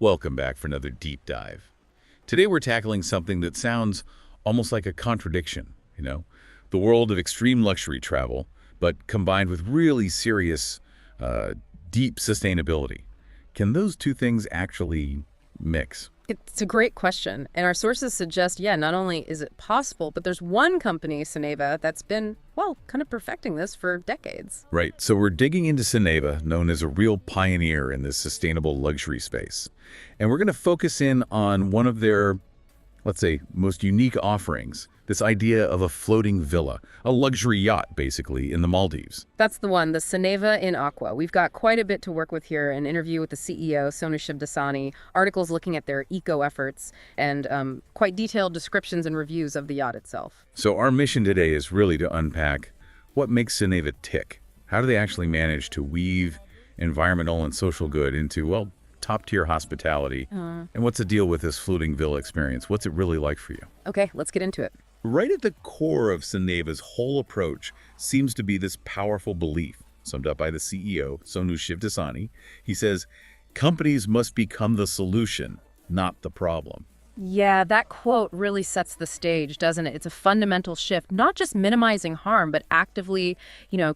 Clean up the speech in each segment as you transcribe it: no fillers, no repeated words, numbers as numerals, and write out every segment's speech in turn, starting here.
Welcome back for another deep dive. Today we're tackling something that sounds almost like a contradiction, the world of extreme luxury travel, but combined with really serious, deep sustainability. Can those two things actually mix? It's a great question. And our sources suggest, yeah, not only is it possible, but there's one company, Soneva, that's been, well, kind of perfecting this for decades. Right, so we're digging into Soneva, known as a real pioneer in this sustainable luxury space. And we're going to focus in on one of their, let's say, most unique offerings, this idea of a floating villa, a luxury yacht, basically, in the Maldives. That's the one, the Soneva in Aqua. We've got quite a bit to work with here, an interview with the CEO, Sonu Shivdasani, articles looking at their eco-efforts, and quite detailed descriptions and reviews of the yacht itself. So our mission today is really to unpack what makes Soneva tick. How do they actually manage to weave environmental and social good into, well, top-tier hospitality? And what's the deal with this floating villa experience? What's it really like for you? Okay, let's get into it. Right at the core of Soneva's whole approach seems to be this powerful belief, summed up by the CEO, Sonu Shivdasani. He says, companies must become the solution, not the problem. Yeah, that quote really sets the stage, doesn't it? It's a fundamental shift, not just minimizing harm, but actively,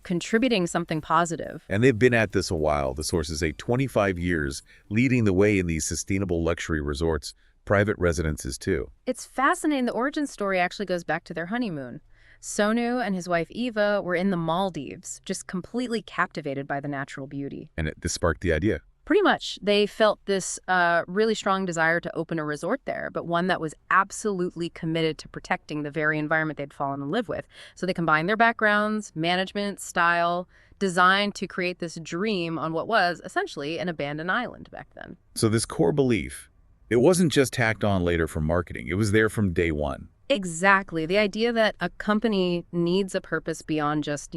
contributing something positive. And they've been at this a while. The sources say 25 years, leading the way in these sustainable luxury resorts, private residences too. It's fascinating. The origin story actually goes back to their honeymoon. Sonu and his wife Eva were in the Maldives, just completely captivated by the natural beauty. And this sparked the idea. Pretty much. They felt this really strong desire to open a resort there, but one that was absolutely committed to protecting the very environment they'd fallen in love with. So they combined their backgrounds, management, style, designed to create this dream on what was essentially an abandoned island back then. So this core belief, it wasn't just tacked on later for marketing. It was there from day one. Exactly. The idea that a company needs a purpose beyond just,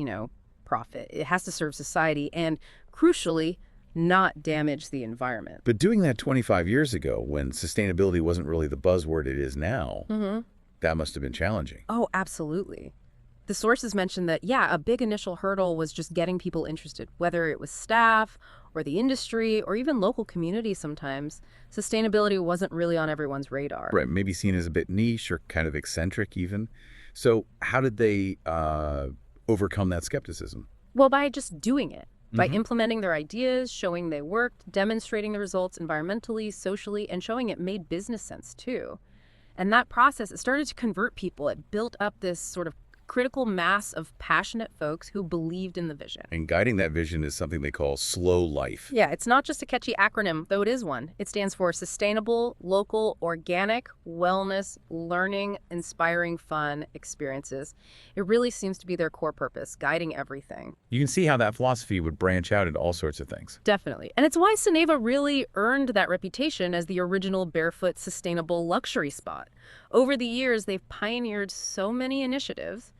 profit. It has to serve society and, crucially, not damage the environment. But doing that 25 years ago, when sustainability wasn't really the buzzword it is now, that must have been challenging. Oh, absolutely. The sources mentioned that, yeah, a big initial hurdle was just getting people interested, whether it was staff or the industry or even local communities sometimes. Sustainability wasn't really on everyone's radar. Right, maybe seen as a bit niche or kind of eccentric even. So how did they overcome that skepticism? Well, by just doing it. By implementing their ideas, showing they worked, demonstrating the results environmentally, socially, and showing it made business sense too. And that process, it started to convert people. It built up this sort of critical mass of passionate folks who believed in the vision. And guiding that vision is something they call slow life. Yeah, it's not just a catchy acronym, though it is one. It stands for Sustainable, Local, Organic, Wellness, Learning, Inspiring Fun Experiences. It really seems to be their core purpose, guiding everything. You can see how that philosophy would branch out into all sorts of things. Definitely. And it's why Soneva really earned that reputation as the original barefoot sustainable luxury spot. Over the years, they've pioneered so many initiatives,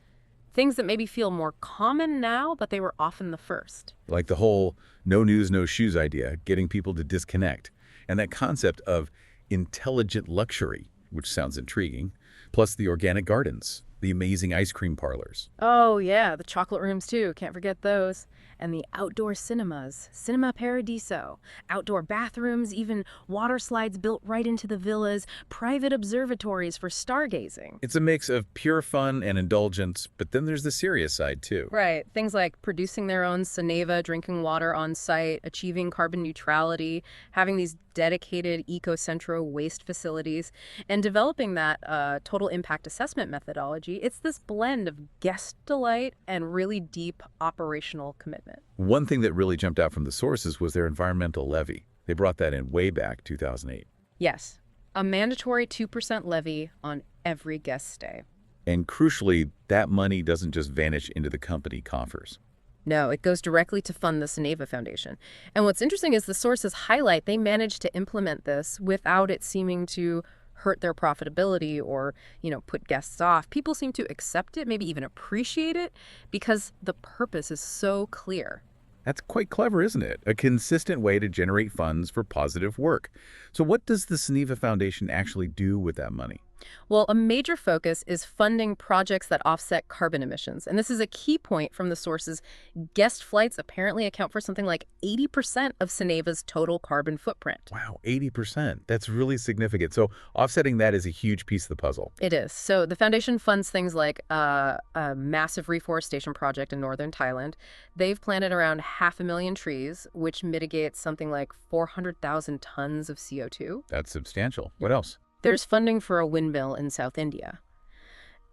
things that maybe feel more common now, but they were often the first. Like the whole no news, no shoes idea, getting people to disconnect. And that concept of intelligent luxury, which sounds intriguing, plus the organic gardens, the amazing ice cream parlors. Oh, yeah, the chocolate rooms, too. Can't forget those. And the outdoor cinemas, Cinema Paradiso, outdoor bathrooms, even water slides built right into the villas, private observatories for stargazing. It's a mix of pure fun and indulgence, but then there's the serious side, too. Right. Things like producing their own Soneva drinking water on site, achieving carbon neutrality, having these dedicated eco-centro waste facilities, and developing that total impact assessment methodology. It's this blend of guest delight and really deep operational commitment. One thing that really jumped out from the sources was their environmental levy. They brought that in way back 2008. Yes, a mandatory 2% levy on every guest stay. And crucially, that money doesn't just vanish into the company coffers. No, it goes directly to fund the Soneva Foundation. And what's interesting is the sources highlight they managed to implement this without it seeming to hurt their profitability or, put guests off. People seem to accept it, maybe even appreciate it, because the purpose is so clear. That's quite clever, isn't it? A consistent way to generate funds for positive work. So what does the Soneva Foundation actually do with that money? Well, a major focus is funding projects that offset carbon emissions. And this is a key point from the sources. Guest flights apparently account for something like 80% of Soneva's total carbon footprint. Wow, 80%. That's really significant. So offsetting that is a huge piece of the puzzle. It is. So the foundation funds things like a massive reforestation project in northern Thailand. They've planted around 500,000 trees, which mitigates something like 400,000 tons of CO2. That's substantial. What else? There's funding for a windmill in South India.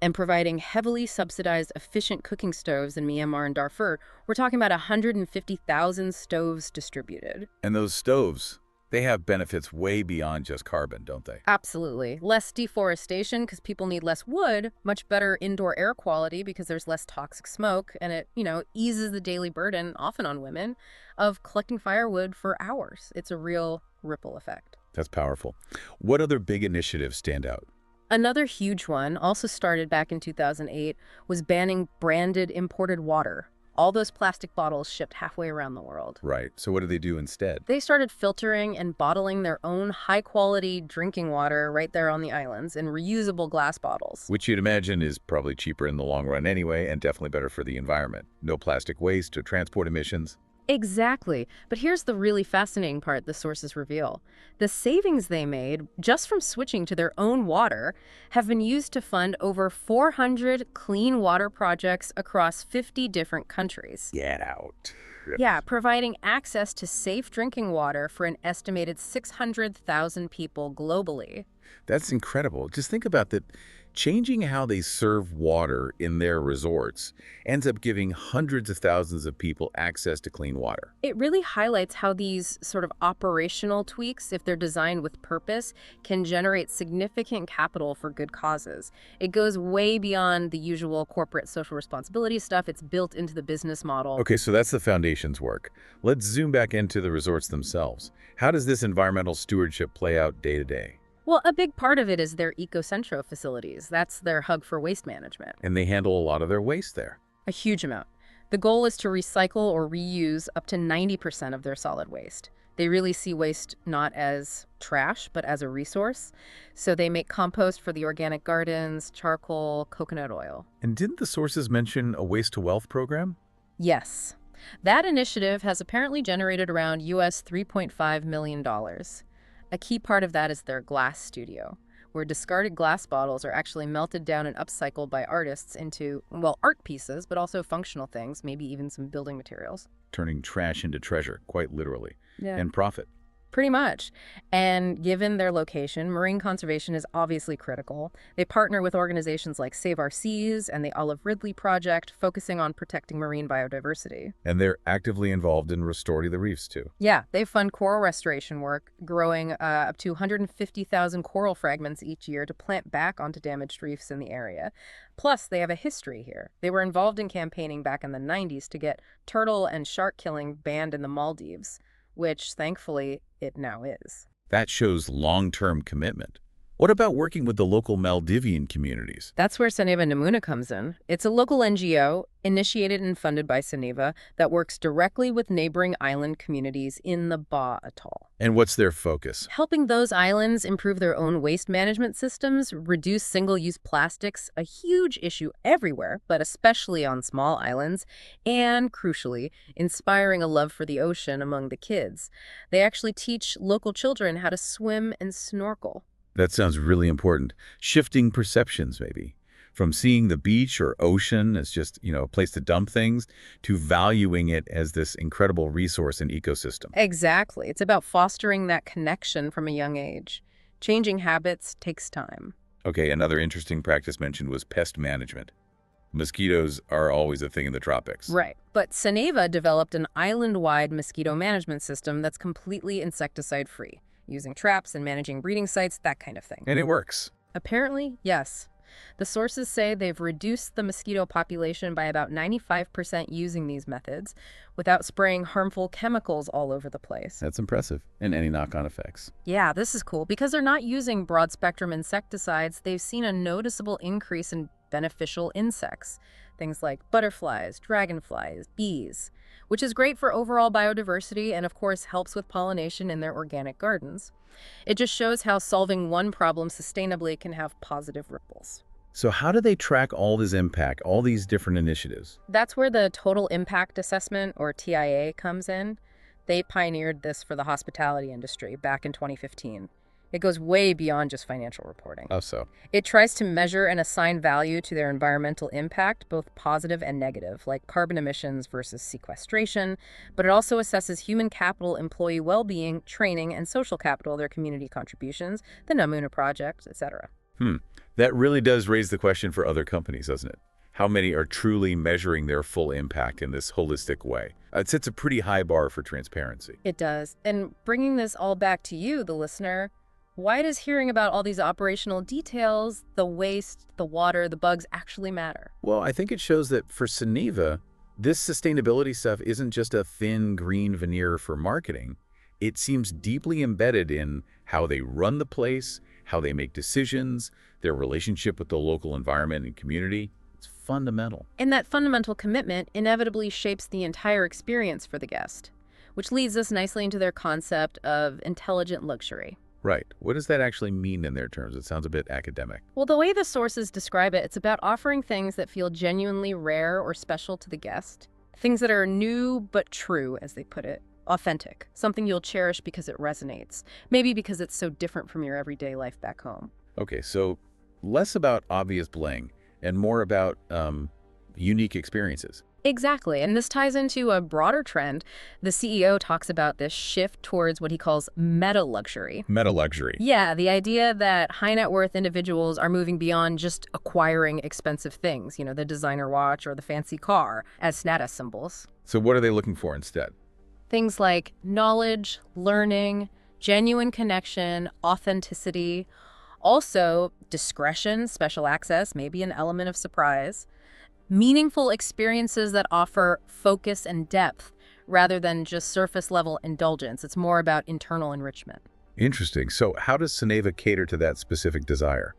And providing heavily subsidized efficient cooking stoves in Myanmar and Darfur. We're talking about 150,000 stoves distributed. And those stoves, they have benefits way beyond just carbon, don't they? Absolutely. Less deforestation because people need less wood, much better indoor air quality because there's less toxic smoke, and it, eases the daily burden, often on women, of collecting firewood for hours. It's a real ripple effect. That's powerful. What other big initiatives stand out? Another huge one, also started back in 2008, was banning branded imported water. All those plastic bottles shipped halfway around the world. Right. So what do they do instead? They started filtering and bottling their own high-quality drinking water right there on the islands in reusable glass bottles. Which you'd imagine is probably cheaper in the long run anyway, and definitely better for the environment. No plastic waste or transport emissions. Exactly. But here's the really fascinating part the sources reveal. The savings they made, just from switching to their own water, have been used to fund over 400 clean water projects across 50 different countries. Get out. Yeah, providing access to safe drinking water for an estimated 600,000 people globally. That's incredible. Just think about that. Changing how they serve water in their resorts ends up giving hundreds of thousands of people access to clean water. It really highlights how these sort of operational tweaks, if they're designed with purpose, can generate significant capital for good causes. It goes way beyond the usual corporate social responsibility stuff. It's built into the business model. Okay, so that's the foundation's work. Let's zoom back into the resorts themselves. How does this environmental stewardship play out day to day? Well, a big part of it is their ecocentro facilities. That's their hub for waste management. And they handle a lot of their waste there. A huge amount. The goal is to recycle or reuse up to 90% of their solid waste. They really see waste not as trash, but as a resource. So they make compost for the organic gardens, charcoal, coconut oil. And didn't the sources mention a waste-to-wealth program? Yes. That initiative has apparently generated around US $3.5 million. A key part of that is their glass studio, where discarded glass bottles are actually melted down and upcycled by artists into, well, art pieces, but also functional things, maybe even some building materials. Turning trash into treasure, quite literally. Yeah. And profit. Pretty much. And given their location, marine conservation is obviously critical. They partner with organizations like Save Our Seas and the Olive Ridley Project, focusing on protecting marine biodiversity. And they're actively involved in restoring the reefs, too. Yeah, they fund coral restoration work, growing up to 150,000 coral fragments each year to plant back onto damaged reefs in the area. Plus, they have a history here. They were involved in campaigning back in the 90s to get turtle and shark killing banned in the Maldives, which, thankfully, it now is. That shows long-term commitment. What about working with the local Maldivian communities? That's where Soneva Namuna comes in. It's a local NGO, initiated and funded by Soneva, that works directly with neighboring island communities in the Ba Atoll. And what's their focus? Helping those islands improve their own waste management systems, reduce single-use plastics, a huge issue everywhere, but especially on small islands, and, crucially, inspiring a love for the ocean among the kids. They actually teach local children how to swim and snorkel. That sounds really important. Shifting perceptions, maybe. From seeing the beach or ocean as just, a place to dump things, to valuing it as this incredible resource and ecosystem. Exactly. It's about fostering that connection from a young age. Changing habits takes time. Okay, another interesting practice mentioned was pest management. Mosquitoes are always a thing in the tropics. Right. But Soneva developed an island-wide mosquito management system that's completely insecticide-free, using traps and managing breeding sites, that kind of thing. And it works. Apparently, yes. The sources say they've reduced the mosquito population by about 95% using these methods without spraying harmful chemicals all over the place. That's impressive. And any knock-on effects. Yeah, this is cool. Because they're not using broad-spectrum insecticides, they've seen a noticeable increase in beneficial insects, things like butterflies, dragonflies, bees, which is great for overall biodiversity and, of course, helps with pollination in their organic gardens. It just shows how solving one problem sustainably can have positive ripples. So how do they track all this impact, all these different initiatives? That's where the Total Impact Assessment, or TIA, comes in. They pioneered this for the hospitality industry back in 2015. It goes way beyond just financial reporting. Oh, so. It tries to measure and assign value to their environmental impact, both positive and negative, like carbon emissions versus sequestration, but it also assesses human capital, employee well-being, training, and social capital, their community contributions, the Namuna Project, etc. That really does raise the question for other companies, doesn't it? How many are truly measuring their full impact in this holistic way? It sets a pretty high bar for transparency. It does. And bringing this all back to you, the listener, why does hearing about all these operational details, the waste, the water, the bugs, actually matter? Well, I think it shows that for Soneva, this sustainability stuff isn't just a thin green veneer for marketing. It seems deeply embedded in how they run the place, how they make decisions, their relationship with the local environment and community. It's fundamental. And that fundamental commitment inevitably shapes the entire experience for the guest, which leads us nicely into their concept of intelligent luxury. Right. What does that actually mean in their terms? It sounds a bit academic. Well, the way the sources describe it, it's about offering things that feel genuinely rare or special to the guest. Things that are new but true, as they put it. Authentic. Something you'll cherish because it resonates. Maybe because it's so different from your everyday life back home. Okay, so less about obvious bling and more about unique experiences. Exactly, and this ties into a broader trend. The CEO talks about this shift towards what he calls meta-luxury. Meta-luxury. Yeah, the idea that high net worth individuals are moving beyond just acquiring expensive things, the designer watch or the fancy car, as status symbols. So what are they looking for instead? Things like knowledge, learning, genuine connection, authenticity, also discretion, special access, maybe an element of surprise, meaningful experiences that offer focus and depth rather than just surface-level indulgence. It's more about internal enrichment. Interesting. So how does Soneva cater to that specific desire?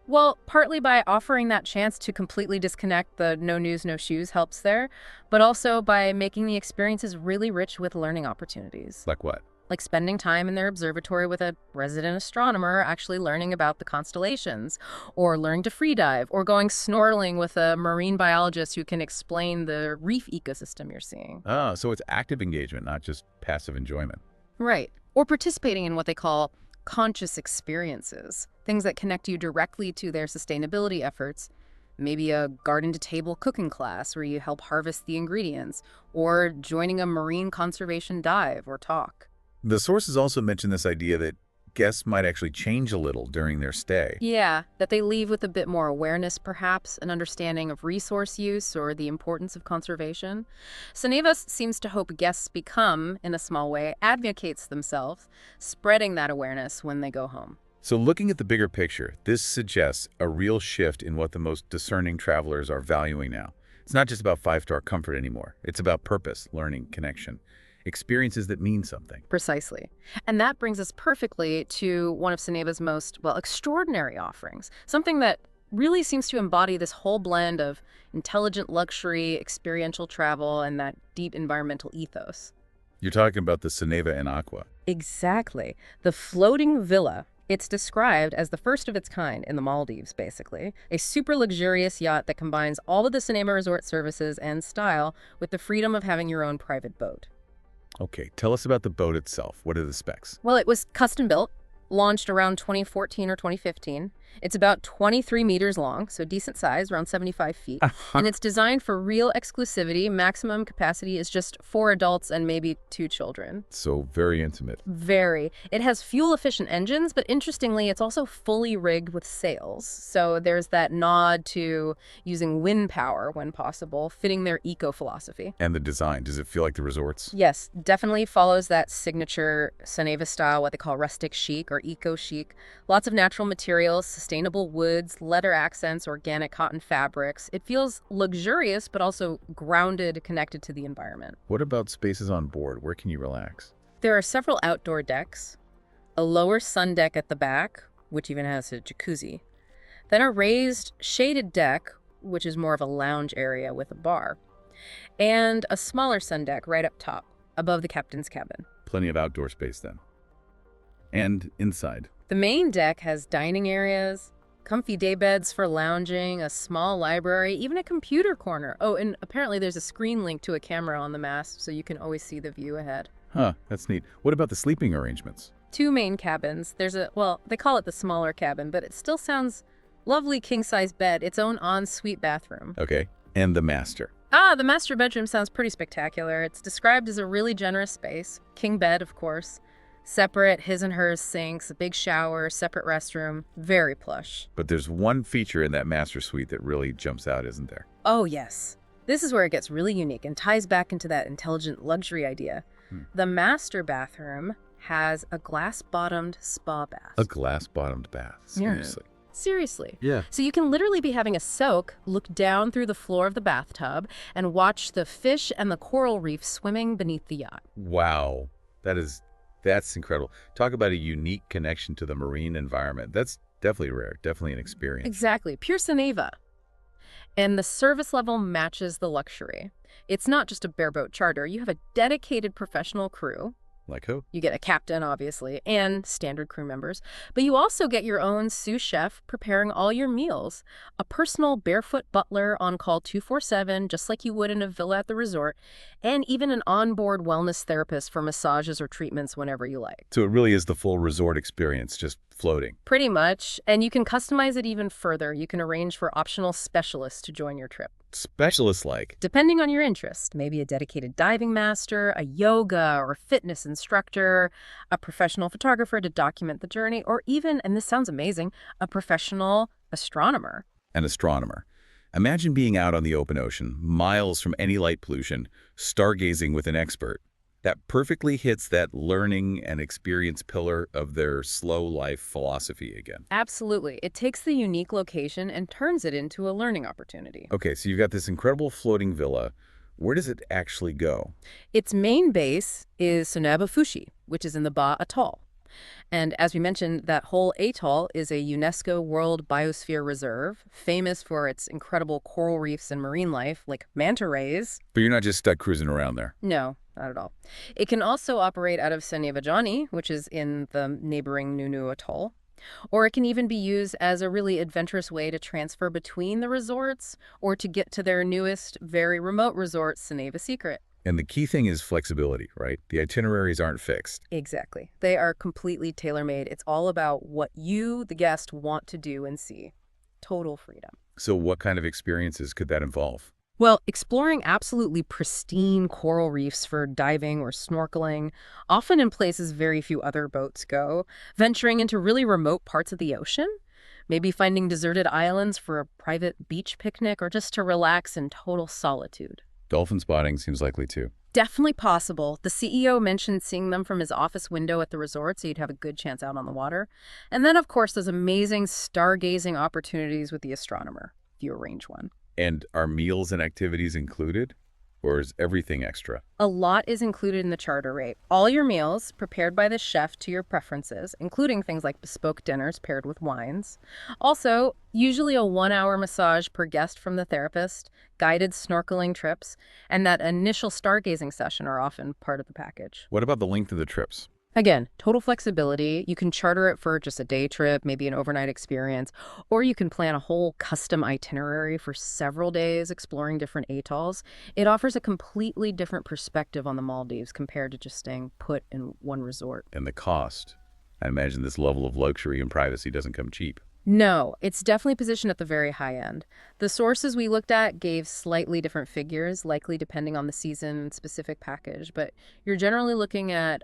Well, partly by offering that chance to completely disconnect. The no news, no shoes helps there, but also by making the experiences really rich with learning opportunities. Like what? Like spending time in their observatory with a resident astronomer actually learning about the constellations, or learning to free dive, or going snorkeling with a marine biologist who can explain the reef ecosystem you're seeing. Ah, so it's active engagement, not just passive enjoyment. Right. Or participating in what they call conscious experiences, things that connect you directly to their sustainability efforts. Maybe a garden-to-table cooking class where you help harvest the ingredients, or joining a marine conservation dive or talk. The sources also mention this idea that guests might actually change a little during their stay. Yeah, that they leave with a bit more awareness, perhaps, an understanding of resource use or the importance of conservation. Soneva seems to hope guests become, in a small way, advocates themselves, spreading that awareness when they go home. So looking at the bigger picture, this suggests a real shift in what the most discerning travelers are valuing now. It's not just about five-star comfort anymore. It's about purpose, learning, connection. Experiences that mean something. Precisely. And that brings us perfectly to one of Soneva's most, extraordinary offerings. Something that really seems to embody this whole blend of intelligent luxury, experiential travel, and that deep environmental ethos. You're talking about the Soneva and Aqua. Exactly. The floating villa. It's described as the first of its kind in the Maldives, basically. A super luxurious yacht that combines all of the Soneva resort services and style with the freedom of having your own private boat. Okay, tell us about the boat itself. What are the specs? Well, it was custom built, launched around 2014 or 2015. It's about 23 meters long, so decent size, around 75 feet. And it's designed for real exclusivity. Maximum capacity is just 4 adults and maybe 2 children. So very intimate. Very. It has fuel-efficient engines, but interestingly, it's also fully rigged with sails. So there's that nod to using wind power when possible, fitting their eco-philosophy. And the design, does it feel like the resorts? Yes, definitely follows that signature Soneva style, what they call rustic chic or eco-chic. Lots of natural materials, sustainable woods, leather accents, organic cotton fabrics. It feels luxurious, but also grounded, connected to the environment. What about spaces on board? Where can you relax? There are several outdoor decks, a lower sun deck at the back, which even has a jacuzzi, then a raised, shaded deck which is more of a lounge area with a bar, and a smaller sun deck right up top, above the captain's cabin. Plenty of outdoor space then. And inside. The main deck has dining areas, comfy daybeds for lounging, a small library, even a computer corner. Oh, and apparently there's a screen link to a camera on the mast, so you can always see the view ahead. Huh, that's neat. What about the sleeping arrangements? 2 main cabins. There's well, they call it the smaller cabin, but it still sounds lovely king-size bed, its own ensuite bathroom. Okay, and the master. The master bedroom sounds pretty spectacular. It's described as a really generous space. King bed, of course. Separate his and hers sinks, a big shower, separate restroom. Very plush. But there's one feature in that master suite that really jumps out, isn't there? Oh, yes. This is where it gets really unique and ties back into that intelligent luxury idea. The master bathroom has a glass-bottomed spa bath. A glass-bottomed bath. Seriously. Seriously. Yeah. So you can literally be having a soak, look down through the floor of the bathtub, and watch the fish and the coral reef swimming beneath the yacht. Wow. That's incredible. Talk about a unique connection to the marine environment. That's definitely rare. Definitely an experience. Exactly. Pure Soneva. And the service level matches the luxury. It's not just a bareboat charter. You have a dedicated professional crew. Like who? You get a captain, obviously, and standard crew members. But you also get your own sous chef preparing all your meals, a personal barefoot butler on call 24/7, just like you would in a villa at the resort, and even an onboard wellness therapist for massages or treatments whenever you like. So it really is the full resort experience, just floating. Pretty much. And you can customize it even further. You can arrange for optional specialists to join your trip. Specialist like. Depending on your interest, maybe a dedicated diving master, a yoga or fitness instructor, a professional photographer to document the journey, or even, and this sounds amazing, a professional astronomer. An astronomer. Imagine being out on the open ocean, miles from any light pollution, stargazing with an expert. That perfectly hits that learning and experience pillar of their slow life philosophy again. Absolutely. It takes the unique location and turns it into a learning opportunity. Okay, so you've got this incredible floating villa. Where does it actually go? Its main base is Soneva Fushi, which is in the Ba Atoll. And as we mentioned, that whole atoll is a UNESCO World Biosphere Reserve, famous for its incredible coral reefs and marine life, like manta rays. But you're not just stuck cruising around there. No, not at all. It can also operate out of Soneva, which is in the neighboring Nunu Atoll. Or it can even be used as a really adventurous way to transfer between the resorts or to get to their newest, very remote resort, Soneva Secret. And the key thing is flexibility, right? The itineraries aren't fixed. Exactly. They are completely tailor-made. It's all about what you, the guest, want to do and see. Total freedom. So what kind of experiences could that involve? Well, exploring absolutely pristine coral reefs for diving or snorkeling, often in places very few other boats go, venturing into really remote parts of the ocean, maybe finding deserted islands for a private beach picnic or just to relax in total solitude. Dolphin spotting seems likely too. Definitely possible. The CEO mentioned seeing them from his office window at the resort, so you'd have a good chance out on the water. And then, of course, those amazing stargazing opportunities with the astronomer, if you arrange one. And are meals and activities included? Or is everything extra? A lot is included in the charter rate. All your meals, prepared by the chef to your preferences, including things like bespoke dinners paired with wines. Also, usually a 1-hour massage per guest from the therapist, guided snorkeling trips, and that initial stargazing session are often part of the package. What about the length of the trips? Again, total flexibility. You can charter it for just a day trip, maybe an overnight experience, or you can plan a whole custom itinerary for several days exploring different atolls. It offers a completely different perspective on the Maldives compared to just staying put in one resort. And the cost. I imagine this level of luxury and privacy doesn't come cheap. No, it's definitely positioned at the very high end. The sources we looked at gave slightly different figures, likely depending on the season and specific package, but you're generally looking at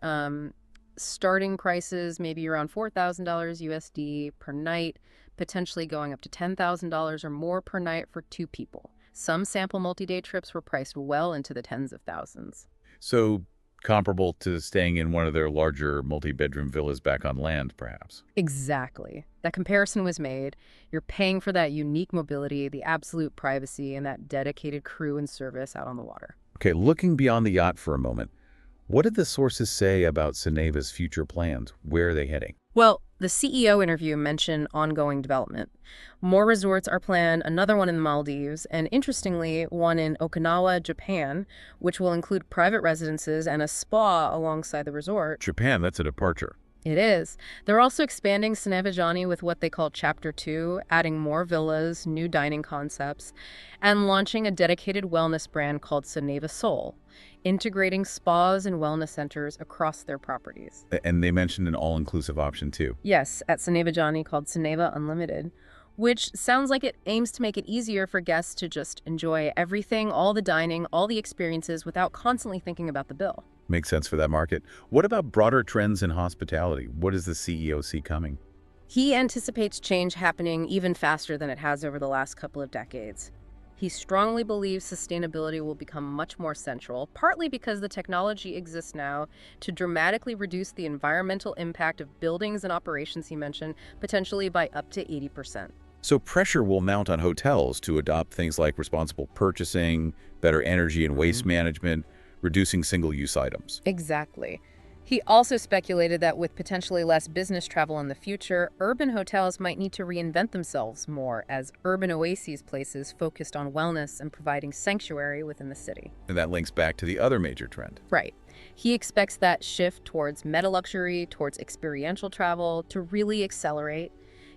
starting prices maybe around $4,000 USD per night, potentially going up to $10,000 or more per night for 2 people. Some sample multi-day trips were priced well into the tens of thousands. So comparable to staying in one of their larger multi-bedroom villas back on land, perhaps. Exactly. That comparison was made. You're paying for that unique mobility, the absolute privacy, and that dedicated crew and service out on the water. Okay, looking beyond the yacht for a moment, what did the sources say about Soneva's future plans? Where are they heading? Well, The CEO interview mentioned ongoing development. More resorts are planned, another one in the Maldives, and interestingly, one in Okinawa, Japan, which will include private residences and a spa alongside the resort. Japan, that's a departure. It is. They're also expanding Soneva with what they call Chapter 2, adding more villas, new dining concepts, and launching a dedicated wellness brand called Soneva Soul, integrating spas and wellness centers across their properties. And they mentioned an all-inclusive option too. Yes, at Soneva called Soneva Unlimited, which sounds like it aims to make it easier for guests to just enjoy everything, all the dining, all the experiences without constantly thinking about the bill. Makes sense for that market. What about broader trends in hospitality? What does the CEO see coming? He anticipates change happening even faster than it has over the last couple of decades. He strongly believes sustainability will become much more central, partly because the technology exists now to dramatically reduce the environmental impact of buildings and operations, he mentioned, potentially by up to 80%. So pressure will mount on hotels to adopt things like responsible purchasing, better energy and waste management, reducing single-use items. Exactly. He also speculated that with potentially less business travel in the future, urban hotels might need to reinvent themselves more as urban oases places focused on wellness and providing sanctuary within the city. And that links back to the other major trend. Right. He expects that shift towards meta-luxury, towards experiential travel to really accelerate.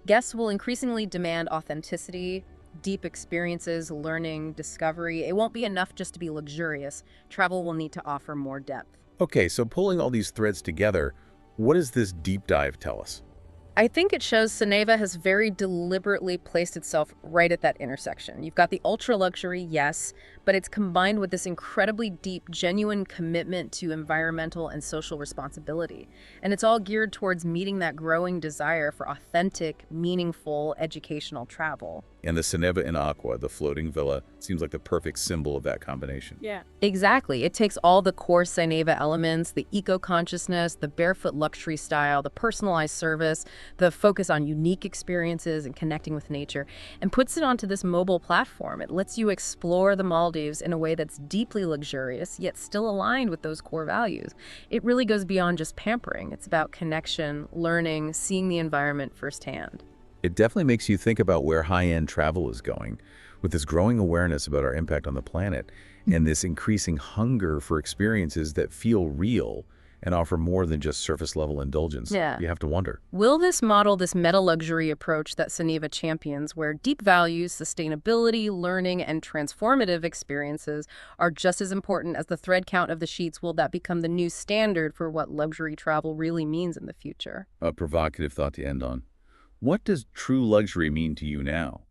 Guests will increasingly demand authenticity, deep experiences, learning, discovery. It won't be enough just to be luxurious. Travel will need to offer more depth. Okay, so pulling all these threads together, what does this deep dive tell us? I think it shows Soneva has very deliberately placed itself right at that intersection. You've got the ultra luxury, yes, but it's combined with this incredibly deep, genuine commitment to environmental and social responsibility. And it's all geared towards meeting that growing desire for authentic, meaningful, educational travel. And the Soneva in Aqua, the floating villa, seems like the perfect symbol of that combination. Yeah. Exactly. It takes all the core Soneva elements, the eco-consciousness, the barefoot luxury style, the personalized service, the focus on unique experiences and connecting with nature, and puts it onto this mobile platform. It lets you explore the Maldives in a way that's deeply luxurious, yet still aligned with those core values. It really goes beyond just pampering. It's about connection, learning, seeing the environment firsthand. It definitely makes you think about where high-end travel is going, with this growing awareness about our impact on the planet and this increasing hunger for experiences that feel real and offer more than just surface-level indulgence. Yeah. You have to wonder. Will this model this meta-luxury approach that Soneva champions, where deep values, sustainability, learning, and transformative experiences are just as important as the thread count of the sheets, will that become the new standard for what luxury travel really means in the future? A provocative thought to end on. What does true luxury mean to you now?